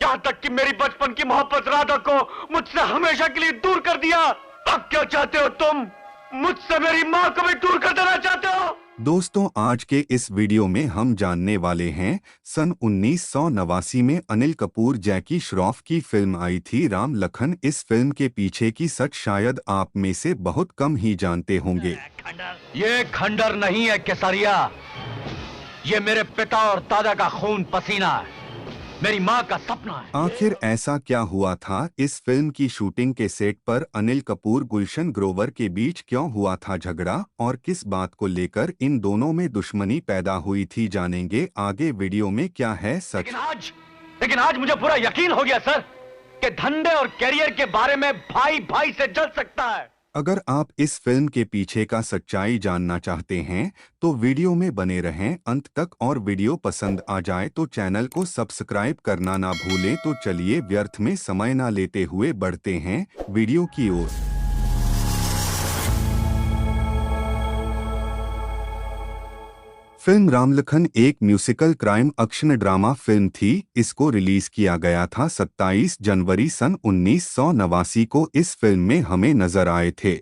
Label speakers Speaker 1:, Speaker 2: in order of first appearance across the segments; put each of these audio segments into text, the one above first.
Speaker 1: यहाँ तक कि मेरी बचपन की मोहब्बत राधा को मुझसे हमेशा के लिए दूर कर दिया। अब क्या चाहते हो तुम? मुझसे मेरी माँ को भी दूर कर देना चाहते हो?
Speaker 2: दोस्तों, आज के इस वीडियो में हम जानने वाले हैं सन 1989 में अनिल कपूर जैकी श्रॉफ की फिल्म आई थी राम लखन। इस फिल्म के पीछे की सच शायद आप में से बहुत कम ही जानते होंगे।
Speaker 1: ये खंडर नहीं है केसरिया, ये मेरे पिता और दादा का खून पसीना है, मेरी माँ का सपना है।
Speaker 2: आखिर ऐसा क्या हुआ था? इस फिल्म की शूटिंग के सेट पर अनिल कपूर गुलशन ग्रोवर के बीच क्यों हुआ था झगड़ा और किस बात को लेकर इन दोनों में दुश्मनी पैदा हुई थी, जानेंगे आगे वीडियो में क्या है सच।
Speaker 1: लेकिन आज मुझे पूरा यकीन हो गया सर कि धंधे और कैरियर के बारे में भाई भाई से जल सकता है।
Speaker 2: अगर आप इस फिल्म के पीछे का सच्चाई जानना चाहते हैं तो वीडियो में बने रहें अंत तक, और वीडियो पसंद आ जाए तो चैनल को सब्सक्राइब करना ना भूलें। तो चलिए व्यर्थ में समय ना लेते हुए बढ़ते हैं वीडियो की ओर। फिल्म रामलखन एक musical crime action drama film थी। इसको रिलीज किया गया था 27 जनवरी सन 1989 को। इस फिल्म में हमें नजर आए थे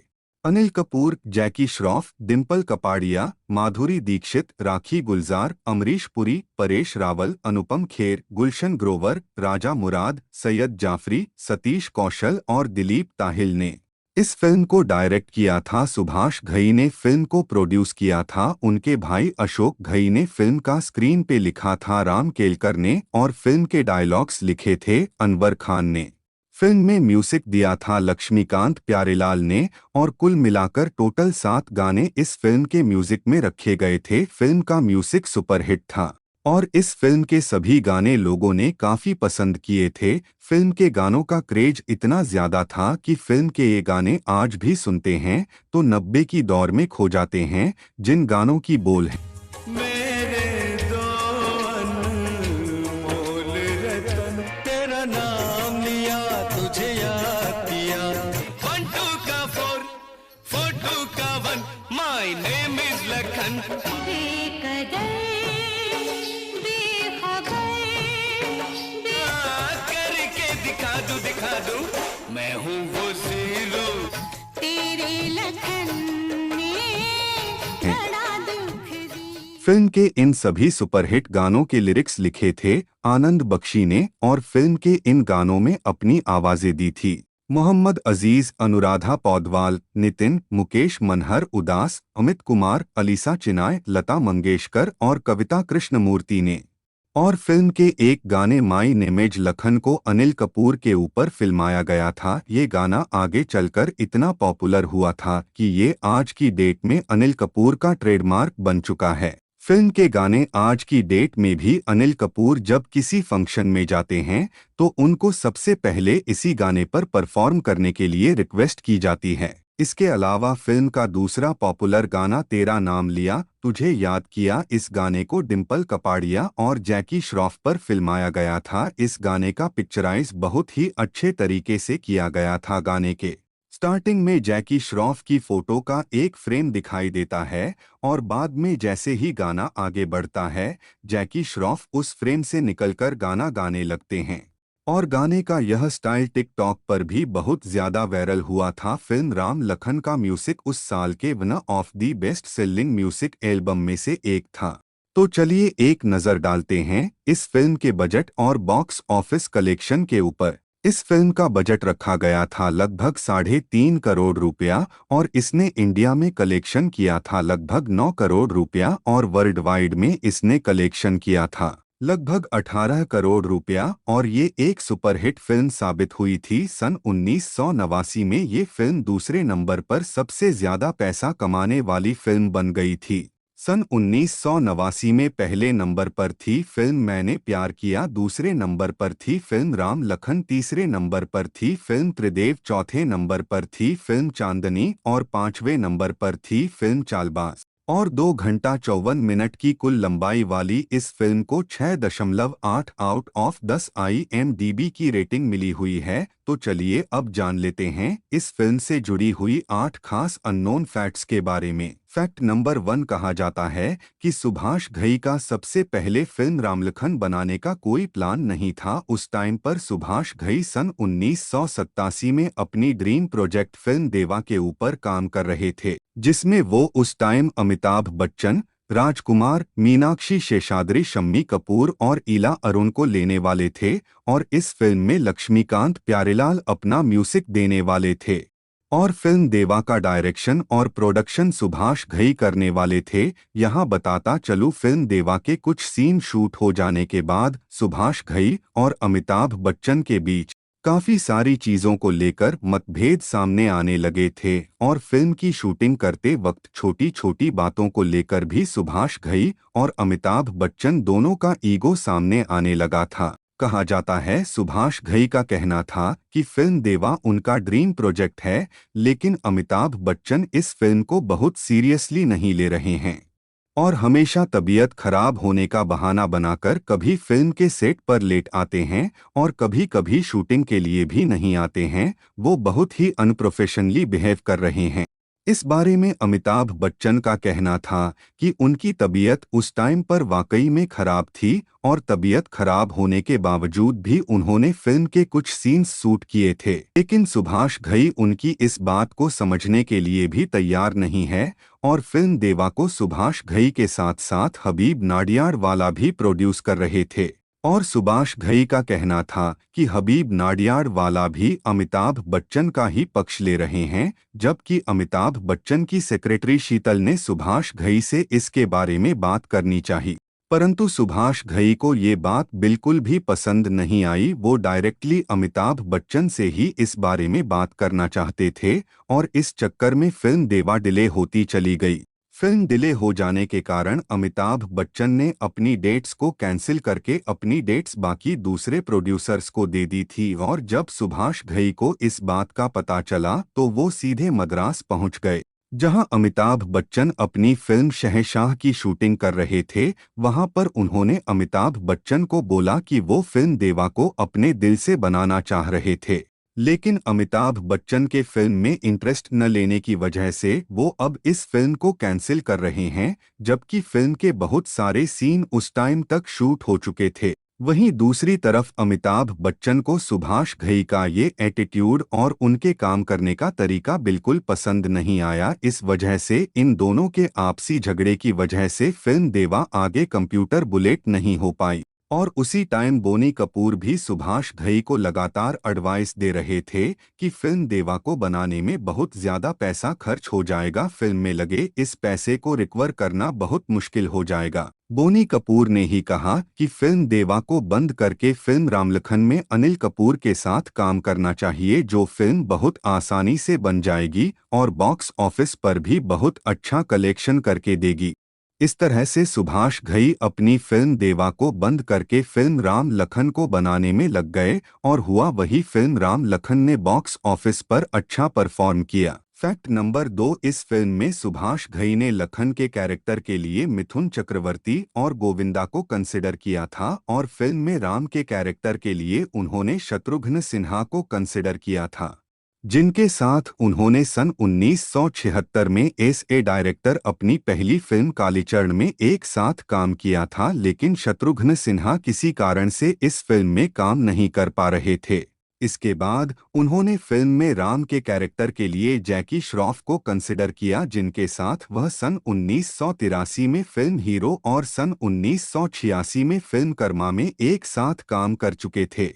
Speaker 2: अनिल कपूर, जैकी श्रॉफ, डिम्पल कपाड़िया, माधुरी दीक्षित, राखी गुलजार, अमरीश पुरी, परेश रावल, अनुपम खेर, गुलशन ग्रोवर, राजा मुराद, सैयद जाफरी, सतीश कौशल और दिलीप ताहिल ने। इस फिल्म को डायरेक्ट किया था सुभाष घई ने। फिल्म को प्रोड्यूस किया था उनके भाई अशोक घई ने। फिल्म का स्क्रीन पे लिखा था राम केलकर ने और फिल्म के डायलॉग्स लिखे थे अनवर खान ने। फिल्म में म्यूजिक दिया था लक्ष्मीकांत प्यारेलाल ने और कुल मिलाकर टोटल 7 गाने इस फिल्म के म्यूजिक में रखे गए थे। फिल्म का म्यूजिक सुपरहिट था और इस फिल्म के सभी गाने लोगों ने काफी पसंद किए थे। फिल्म के गानों का क्रेज इतना ज्यादा था कि फिल्म के ये गाने आज भी सुनते हैं तो 90 की दौर में खो जाते हैं। जिन गानों की बोल है
Speaker 3: मेरे दो अनमोल रतन, तेरा नाम लिया तुझे याद किया, 1 2 का 4 4 2 का 1, माय नेम इज लखन। दिखा दूं मैं हूँ वो हीरो, तेरे लखन ने बड़ा दुख दी।
Speaker 2: फिल्म के इन सभी सुपरहिट गानों के लिरिक्स लिखे थे आनंद बख्शी ने और फिल्म के इन गानों में अपनी आवाजें दी थी मोहम्मद अजीज, अनुराधा पौडवाल, नितिन, मुकेश मनहर उदास, अमित कुमार, अलीसा चिनाय, लता मंगेशकर और कविता कृष्णमूर्ति ने। और फिल्म के एक गाने माई नेमेज लखन को अनिल कपूर के ऊपर फिल्माया गया था। ये गाना आगे चलकर इतना पॉपुलर हुआ था कि ये आज की डेट में अनिल कपूर का ट्रेडमार्क बन चुका है। फिल्म के गाने आज की डेट में भी अनिल कपूर जब किसी फंक्शन में जाते हैं तो उनको सबसे पहले इसी गाने पर परफॉर्म करने के लिए रिक्वेस्ट की जाती है। इसके अलावा फिल्म का दूसरा पॉपुलर गाना तेरा नाम लिया तुझे याद किया, इस गाने को डिम्पल कपाड़िया और जैकी श्रॉफ पर फिल्माया गया था। इस गाने का पिक्चराइज बहुत ही अच्छे तरीके से किया गया था। गाने के स्टार्टिंग में जैकी श्रॉफ की फोटो का एक फ्रेम दिखाई देता है और बाद में जैसे ही गाना आगे बढ़ता है जैकी श्रॉफ उस फ्रेम से निकलकर गाना गाने लगते हैं और गाने का यह स्टाइल टिकटॉक पर भी बहुत ज्यादा वायरल हुआ था। फिल्म राम लखन का म्यूजिक उस साल के one of the best selling music album में से एक था। तो चलिए एक नजर डालते हैं इस फिल्म के बजट और बॉक्स ऑफिस कलेक्शन के ऊपर। इस फिल्म का बजट रखा गया था लगभग 3.5 करोड़ रुपया और इसने इंडिया में कलेक्शन किया था लगभग 9 करोड़ रुपया और वर्ल्ड वाइड में इसने कलेक्शन किया था लगभग 18 करोड़ रुपया और ये एक सुपरहिट फिल्म साबित हुई थी। सन 1989 में ये फिल्म दूसरे नंबर पर सबसे ज्यादा पैसा कमाने वाली फिल्म बन गई थी। सन 1989 में पहले नंबर पर थी फिल्म मैंने प्यार किया, दूसरे नंबर पर थी फिल्म राम लखन, तीसरे नंबर पर थी फिल्म त्रिदेव, चौथे नंबर पर थी फिल्म चांदनी और 5वें नंबर पर थी फिल्म चालबाज। और 2 घंटा 54 मिनट की कुल लंबाई वाली इस फिल्म को 6.8 आउट ऑफ 10 IMDb की रेटिंग मिली हुई है। तो चलिए अब जान लेते हैं इस फिल्म से जुड़ी हुई 8 खास अननोन फैक्ट्स के बारे में। फैक्ट नंबर 1, कहा जाता है कि सुभाष घई का सबसे पहले फिल्म रामलखन बनाने का कोई प्लान नहीं था। उस टाइम पर सुभाष घई सन 1987 में अपनी ड्रीम प्रोजेक्ट फिल्म देवा के ऊपर काम कर रहे थे, जिसमें वो उस टाइम अमिताभ बच्चन, राजकुमार, मीनाक्षी शेषाद्री, शम्मी कपूर और इला अरुण को लेने वाले थे और इस फिल्म में लक्ष्मीकांत प्यारेलाल अपना म्यूजिक देने वाले थे और फिल्म देवा का डायरेक्शन और प्रोडक्शन सुभाष घई करने वाले थे। यहाँ बताता चलूं, फिल्म देवा के कुछ सीन शूट हो जाने के बाद सुभाष घई और अमिताभ बच्चन के बीच काफी सारी चीजों को लेकर मतभेद सामने आने लगे थे और फिल्म की शूटिंग करते वक्त छोटी छोटी बातों को लेकर भी सुभाष घई और अमिताभ बच्चन दोनों का ईगो सामने आने लगा था। कहा जाता है सुभाष घई का कहना था कि फिल्म देवा उनका ड्रीम प्रोजेक्ट है, लेकिन अमिताभ बच्चन इस फिल्म को बहुत सीरियसली नहीं ले रहे हैं और हमेशा तबीयत खराब होने का बहाना बनाकर कभी फिल्म के सेट पर लेट आते हैं और कभी कभी शूटिंग के लिए भी नहीं आते हैं। वो बहुत ही अनप्रोफेशनली बिहेव कर रहे हैं। इस बारे में अमिताभ बच्चन का कहना था कि उनकी तबीयत उस टाइम पर वाकई में खराब थी और तबीयत खराब होने के बावजूद भी उन्होंने फिल्म के कुछ सीन्स शूट किए थे, लेकिन सुभाष घई उनकी इस बात को समझने के लिए भी तैयार नहीं है और फिल्म देवा को सुभाष घई के साथ साथ हबीब नाडियाडवाला भी प्रोड्यूस कर रहे थे और सुभाष घई का कहना था कि हबीब नाडियाडवाला भी अमिताभ बच्चन का ही पक्ष ले रहे हैं, जबकि अमिताभ बच्चन की सेक्रेटरी शीतल ने सुभाष घई से इसके बारे में बात करनी चाहिए, परंतु सुभाष घई को ये बात बिल्कुल भी पसंद नहीं आई। वो डायरेक्टली अमिताभ बच्चन से ही इस बारे में बात करना चाहते थे और इस चक्कर में फिल्म देवा डिले होती चली गई। फिल्म डिले हो जाने के कारण अमिताभ बच्चन ने अपनी डेट्स को कैंसिल करके अपनी डेट्स बाकी दूसरे प्रोड्यूसर्स को दे दी थी और जब सुभाष घई को इस बात का पता चला तो वो सीधे मद्रास पहुंच गए, जहां अमिताभ बच्चन अपनी फिल्म शहंशाह की शूटिंग कर रहे थे। वहां पर उन्होंने अमिताभ बच्चन को बोला कि वो फिल्म देवा को अपने दिल से बनाना चाह रहे थे, लेकिन अमिताभ बच्चन के फिल्म में इंटरेस्ट न लेने की वजह से वो अब इस फिल्म को कैंसिल कर रहे हैं, जबकि फिल्म के बहुत सारे सीन उस टाइम तक शूट हो चुके थे। वहीं दूसरी तरफ अमिताभ बच्चन को सुभाष घई का ये एटीट्यूड और उनके काम करने का तरीका बिल्कुल पसंद नहीं आया। इस वजह से इन दोनों के आपसी झगड़े की वजह से फिल्म देवा आगे कंप्यूटर बुलेट नहीं हो पाई और उसी टाइम बोनी कपूर भी सुभाष घई को लगातार एडवाइस दे रहे थे कि फिल्म देवा को बनाने में बहुत ज्यादा पैसा खर्च हो जाएगा, फिल्म में लगे इस पैसे को रिकवर करना बहुत मुश्किल हो जाएगा। बोनी कपूर ने ही कहा कि फिल्म देवा को बंद करके फिल्म रामलखन में अनिल कपूर के साथ काम करना चाहिए, जो फिल्म बहुत आसानी से बन जाएगी और बॉक्स ऑफिस पर भी बहुत अच्छा कलेक्शन करके देगी। इस तरह से सुभाष घई अपनी फिल्म देवा को बंद करके फिल्म राम लखन को बनाने में लग गए और हुआ वही, फिल्म राम लखन ने बॉक्स ऑफिस पर अच्छा परफॉर्म किया। फैक्ट नंबर 2, इस फिल्म में सुभाष घई ने लखन के कैरेक्टर के लिए मिथुन चक्रवर्ती और गोविंदा को कंसिडर किया था और फिल्म में राम के कैरेक्टर के लिए उन्होंने शत्रुघ्न सिन्हा को कंसिडर किया था, जिनके साथ उन्होंने सन 1976 में एस ए डायरेक्टर अपनी पहली फिल्म कालीचरण में एक साथ काम किया था, लेकिन शत्रुघ्न सिन्हा किसी कारण से इस फिल्म में काम नहीं कर पा रहे थे। इसके बाद उन्होंने फिल्म में राम के कैरेक्टर के लिए जैकी श्रॉफ को कंसिडर किया, जिनके साथ वह सन 1983 में फिल्म हीरो और सन 1986 में फिल्म कर्मा में एक साथ काम कर चुके थे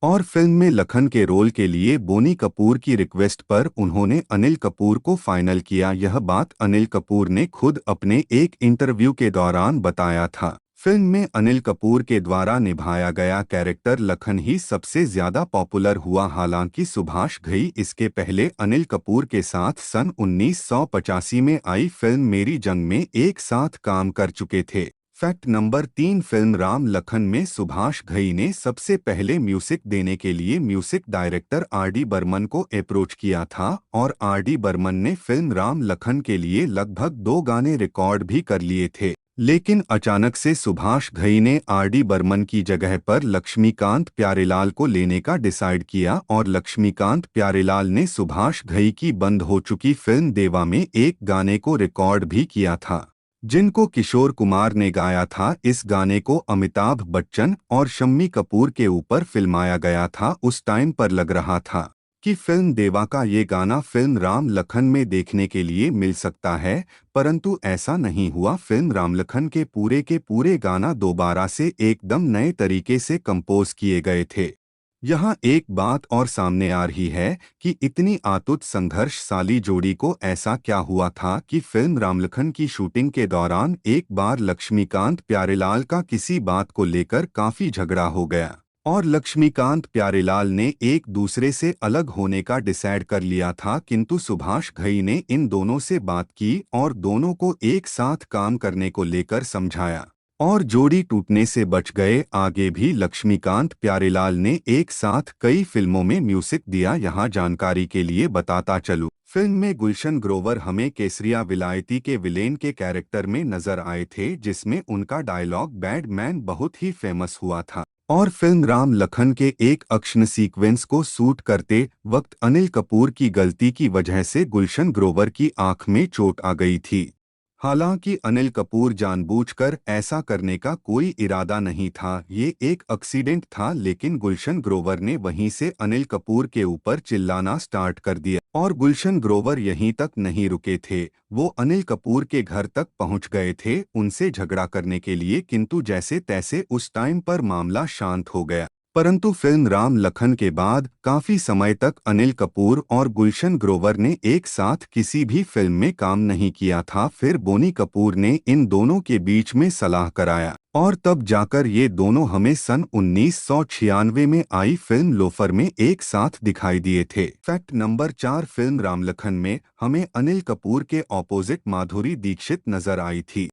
Speaker 2: और फिल्म में लखन के रोल के लिए बोनी कपूर की रिक्वेस्ट पर उन्होंने अनिल कपूर को फाइनल किया। यह बात अनिल कपूर ने खुद अपने एक इंटरव्यू के दौरान बताया था। फिल्म में अनिल कपूर के द्वारा निभाया गया कैरेक्टर लखन ही सबसे ज्यादा पॉपुलर हुआ। हालांकि सुभाष घई इसके पहले अनिल कपूर के साथ सन 1985 में आई फिल्म मेरी जंग में एक साथ काम कर चुके थे। Fact number 3, film Ram Lakhan में सुभाष घई ने सबसे पहले म्यूजिक देने के लिए म्यूजिक डायरेक्टर आर.डी. बर्मन को अप्रोच किया था और आर.डी. बर्मन ने फिल्म राम लखन के लिए लगभग 2 गाने रिकॉर्ड भी कर लिए थे, लेकिन अचानक से सुभाष घई ने आर.डी. बर्मन की जगह पर लक्ष्मीकांत प्यारेलाल को लेने का डिसाइड किया और लक्ष्मीकांत प्यारेलाल ने सुभाष घई की बंद हो चुकी फिल्म देवा में एक गाने को रिकॉर्ड भी किया था, जिनको किशोर कुमार ने गाया था। इस गाने को अमिताभ बच्चन और शम्मी कपूर के ऊपर फिल्माया गया था। उस टाइम पर लग रहा था कि फिल्म देवा का ये गाना फिल्म राम लखन में देखने के लिए मिल सकता है, परंतु ऐसा नहीं हुआ। फिल्म राम लखन के पूरे गाना दोबारा से एकदम नए तरीके से कंपोज किए गए थे। यहाँ एक बात और सामने आ रही है कि इतनी आतुत संघर्षशाली जोड़ी को ऐसा क्या हुआ था कि फिल्म रामलखन की शूटिंग के दौरान एक बार लक्ष्मीकांत प्यारेलाल का किसी बात को लेकर काफी झगड़ा हो गया और लक्ष्मीकांत प्यारेलाल ने एक दूसरे से अलग होने का डिसाइड कर लिया था, किंतु सुभाष घई ने इन दोनों से बात की और दोनों को एक साथ काम करने को लेकर समझाया और जोड़ी टूटने से बच गए। आगे भी लक्ष्मीकांत प्यारेलाल ने एक साथ कई फिल्मों में म्यूजिक दिया। यहाँ जानकारी के लिए बताता चलूं, फिल्म में गुलशन ग्रोवर हमें केसरिया विलायती के विलेन के कैरेक्टर में नजर आए थे, जिसमें उनका डायलॉग बैड मैन बहुत ही फेमस हुआ था। और फिल्म राम लखन के एक एक्शन सीक्वेंस को शूट करते वक्त अनिल कपूर की गलती की वजह से गुलशन ग्रोवर की आंख में चोट आ गई थी। हालांकि अनिल कपूर जानबूझकर ऐसा करने का कोई इरादा नहीं था, ये एक एक्सीडेंट था, लेकिन गुलशन ग्रोवर ने वहीं से अनिल कपूर के ऊपर चिल्लाना स्टार्ट कर दिया और गुलशन ग्रोवर यहीं तक नहीं रुके थे, वो अनिल कपूर के घर तक पहुंच गए थे उनसे झगड़ा करने के लिए, किंतु जैसे तैसे उस टाइम पर मामला शांत हो गया। परंतु फिल्म राम लखन के बाद काफी समय तक अनिल कपूर और गुलशन ग्रोवर ने एक साथ किसी भी फिल्म में काम नहीं किया था। फिर बोनी कपूर ने इन दोनों के बीच में सलाह कराया और तब जाकर ये दोनों हमें सन 1996 में आई फिल्म लोफर में एक साथ दिखाई दिए थे। Fact number 4, film Ram Lakhan में हमें अनिल कपूर के ऑपोजिट माधुरी दीक्षित नजर आई थी।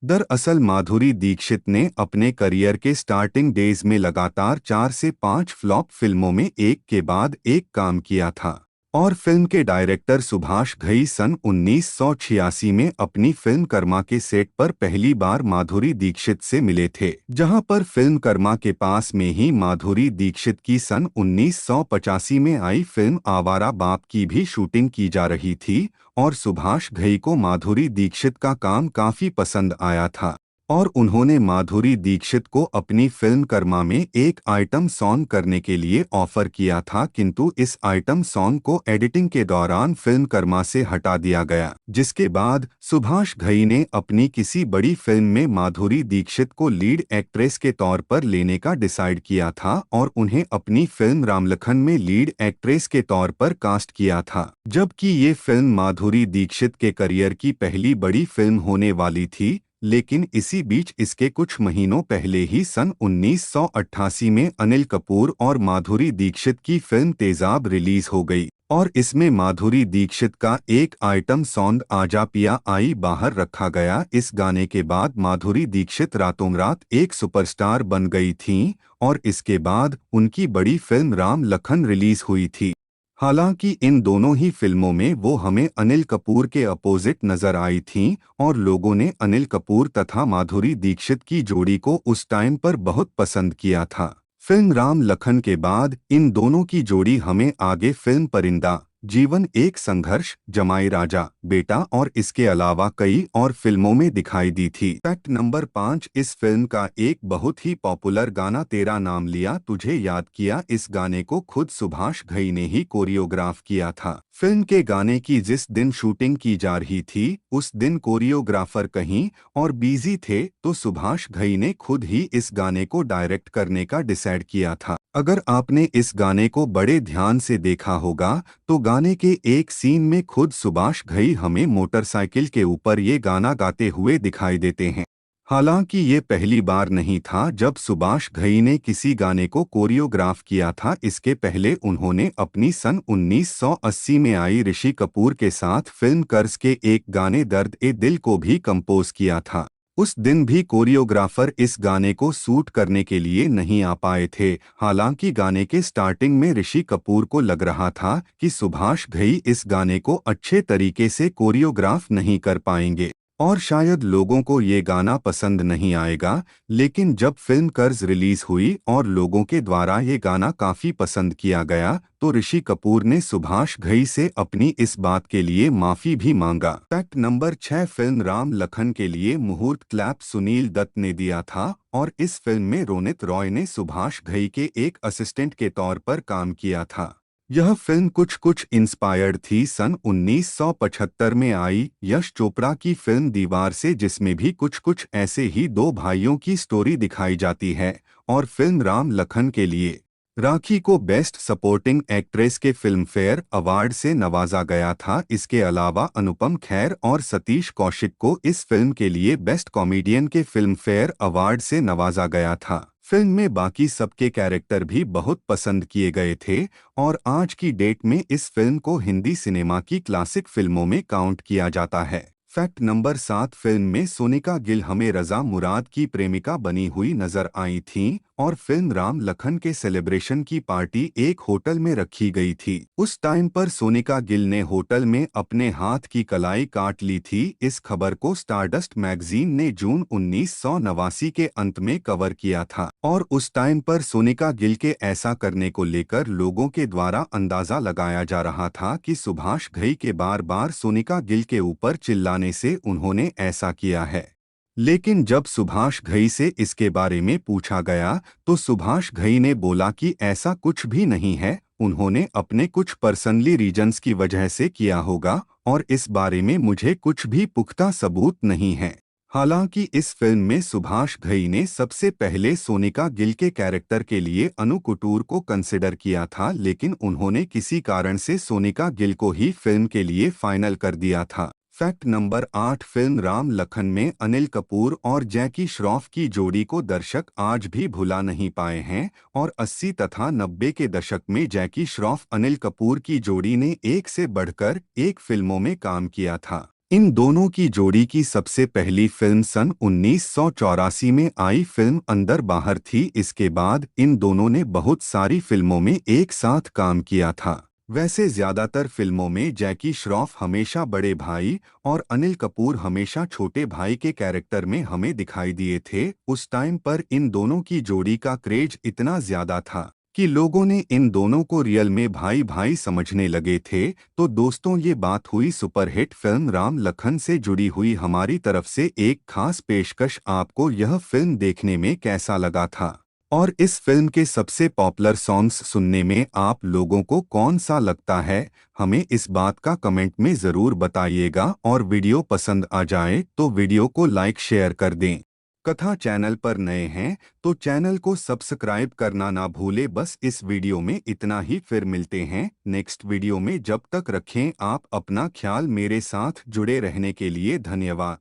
Speaker 2: दरअसल माधुरी दीक्षित ने अपने करियर के स्टार्टिंग डेज में लगातार 4 से 5 फ्लॉप फिल्मों में एक के बाद एक काम किया था और फिल्म के डायरेक्टर सुभाष घई सन 1986 में अपनी फिल्म कर्मा के सेट पर पहली बार माधुरी दीक्षित से मिले थे, जहां पर फिल्म कर्मा के पास में ही माधुरी दीक्षित की सन 1985 में आई फिल्म आवारा बाप की भी शूटिंग की जा रही थी और सुभाष घई को माधुरी दीक्षित का काम काफी पसंद आया था और उन्होंने माधुरी दीक्षित को अपनी फिल्म कर्मा में एक आइटम सॉन्ग करने के लिए ऑफर किया था, किंतु इस आइटम सॉन्ग को एडिटिंग के दौरान फिल्म कर्मा से हटा दिया गया, जिसके बाद सुभाष घई ने अपनी किसी बड़ी फिल्म में माधुरी दीक्षित को लीड एक्ट्रेस के तौर पर लेने का डिसाइड किया था और उन्हें अपनी फिल्म रामलखन में लीड एक्ट्रेस के तौर पर कास्ट किया था, जबकि ये फिल्म माधुरी दीक्षित के करियर की पहली बड़ी फिल्म होने वाली थी। लेकिन इसी बीच इसके कुछ महीनों पहले ही सन 1988 में अनिल कपूर और माधुरी दीक्षित की फिल्म तेजाब रिलीज हो गई और इसमें माधुरी दीक्षित का एक आइटम सॉन्ग आजा पिया आई बाहर रखा गया। इस गाने के बाद माधुरी दीक्षित रातों रात एक सुपरस्टार बन गई थीं और इसके बाद उनकी बड़ी फिल्म राम लखन रिलीज हुई थी। हालांकि इन दोनों ही फिल्मों में वो हमें अनिल कपूर के अपोजिट नजर आई थीं और लोगों ने अनिल कपूर तथा माधुरी दीक्षित की जोड़ी को उस टाइम पर बहुत पसंद किया था। फिल्म राम लखन के बाद इन दोनों की जोड़ी हमें आगे फिल्म परिंदा, जीवन एक संघर्ष, जमाई राजा बेटा और इसके अलावा कई और फिल्मों में दिखाई दी थी। फैक्ट नंबर 5, इस फिल्म का एक बहुत ही पॉपुलर गाना तेरा नाम लिया तुझे याद किया, इस गाने को खुद सुभाष घई ने ही कोरियोग्राफ किया था। फिल्म के गाने की जिस दिन शूटिंग की जा रही थी उस दिन कोरियोग्राफर कहीं और बिजी थे, तो सुभाष घई ने खुद ही इस गाने को डायरेक्ट करने का डिसाइड किया था। अगर आपने इस गाने को बड़े ध्यान से देखा होगा तो गाने के एक सीन में खुद सुभाष घई हमें मोटरसाइकिल के ऊपर ये गाना गाते हुए दिखाई देते हैं। हालांकि ये पहली बार नहीं था जब सुभाष घई ने किसी गाने को कोरियोग्राफ किया था। इसके पहले उन्होंने अपनी सन 1980 में आई ऋषि कपूर के साथ फिल्म कर्ज के एक गाने दर्द ए दिल को भी कंपोज किया था। उस दिन भी कोरियोग्राफर इस गाने को शूट करने के लिए नहीं आ पाए थे। हालांकि गाने के स्टार्टिंग में ऋषि कपूर को लग रहा था कि सुभाष घई इस गाने को अच्छे तरीके से कोरियोग्राफ नहीं कर पाएंगे और शायद लोगों को ये गाना पसंद नहीं आएगा, लेकिन जब फिल्म कर्ज रिलीज हुई और लोगों के द्वारा ये गाना काफी पसंद किया गया तो ऋषि कपूर ने सुभाष घई से अपनी इस बात के लिए माफी भी मांगा। Fact number 6, film Ram Lakhan के लिए मुहूर्त क्लैप सुनील दत्त ने दिया था और इस फिल्म में रोनित रॉय ने सुभाष घई के एक असिस्टेंट के तौर पर काम किया था। यह फिल्म कुछ इंस्पायर्ड थी सन 1975 में आई यश चोपड़ा की फिल्म दीवार से, जिसमें भी कुछ ऐसे ही दो भाइयों की स्टोरी दिखाई जाती है। और फिल्म राम लखन के लिए राखी को बेस्ट सपोर्टिंग एक्ट्रेस के फिल्म फेयर अवार्ड से नवाजा गया था। इसके अलावा अनुपम खेर और सतीश कौशिक को इस फिल्म के लिए बेस्ट कॉमेडियन के फिल्म फेयर अवार्ड से नवाजा गया था। फिल्म में बाकी सबके कैरेक्टर भी बहुत पसंद किए गए थे और आज की डेट में इस फिल्म को हिंदी सिनेमा की क्लासिक फिल्मों में काउंट किया जाता है। फैक्ट नंबर 7, फिल्म में सोनिका गिल हमें रजा मुराद की प्रेमिका बनी हुई नजर आई थीं और फिल्म राम लखन के सेलिब्रेशन की पार्टी एक होटल में रखी गई थी। उस टाइम पर सोनिका गिल ने होटल में अपने हाथ की कलाई काट ली थी। इस खबर को स्टारडस्ट मैगजीन ने जून 1989 के अंत में कवर किया था और उस टाइम पर सोनिका गिल के ऐसा करने को लेकर लोगों के द्वारा अंदाजा लगाया जा रहा था कि सुभाष घई के बार बार सोनिका गिल के ऊपर चिल्लाने से उन्होंने ऐसा किया है। लेकिन जब सुभाष घई से इसके बारे में पूछा गया तो सुभाष घई ने बोला कि ऐसा कुछ भी नहीं है, उन्होंने अपने कुछ पर्सनली रीजंस की वजह से किया होगा और इस बारे में मुझे कुछ भी पुख्ता सबूत नहीं है। हालांकि इस फिल्म में सुभाष घई ने सबसे पहले सोनिका गिल के कैरेक्टर के लिए अनु कपूर को कंसिडर किया था, लेकिन उन्होंने किसी कारण से सोनिका गिल को ही फिल्म के लिए फाइनल कर दिया था। Fact number 8, film Ram Lakhan में अनिल कपूर और जैकी श्रॉफ की जोड़ी को दर्शक आज भी भुला नहीं पाए हैं और 80 तथा 90 के दशक में जैकी श्रॉफ अनिल कपूर की जोड़ी ने एक से बढ़कर एक फिल्मों में काम किया था। इन दोनों की जोड़ी की सबसे पहली फिल्म सन 1984 में आई फिल्म अंदर बाहर थी। इसके बाद इन दोनों ने बहुत सारी फिल्मों में एक साथ काम किया था। वैसे ज्यादातर फिल्मों में जैकी श्रॉफ हमेशा बड़े भाई और अनिल कपूर हमेशा छोटे भाई के कैरेक्टर में हमें दिखाई दिए थे। उस टाइम पर इन दोनों की जोड़ी का क्रेज इतना ज्यादा था कि लोगों ने इन दोनों को रियल में भाई भाई समझने लगे थे। तो दोस्तों, ये बात हुई सुपरहिट फिल्म राम लखन से जुड़ी हुई हमारी तरफ से एक खास पेशकश। आपको यह फिल्म देखने में कैसा लगा था और इस फिल्म के सबसे पॉपुलर सॉन्ग्स सुनने में आप लोगों को कौन सा लगता है, हमें इस बात का कमेंट में ज़रूर बताइएगा। और वीडियो पसंद आ जाए तो वीडियो को लाइक शेयर कर दें। कथा चैनल पर नए हैं तो चैनल को सब्सक्राइब करना ना भूले। बस इस वीडियो में इतना ही, फिर मिलते हैं नेक्स्ट वीडियो में। जब तक रखें आप अपना ख्याल। मेरे साथ जुड़े रहने के लिए धन्यवाद।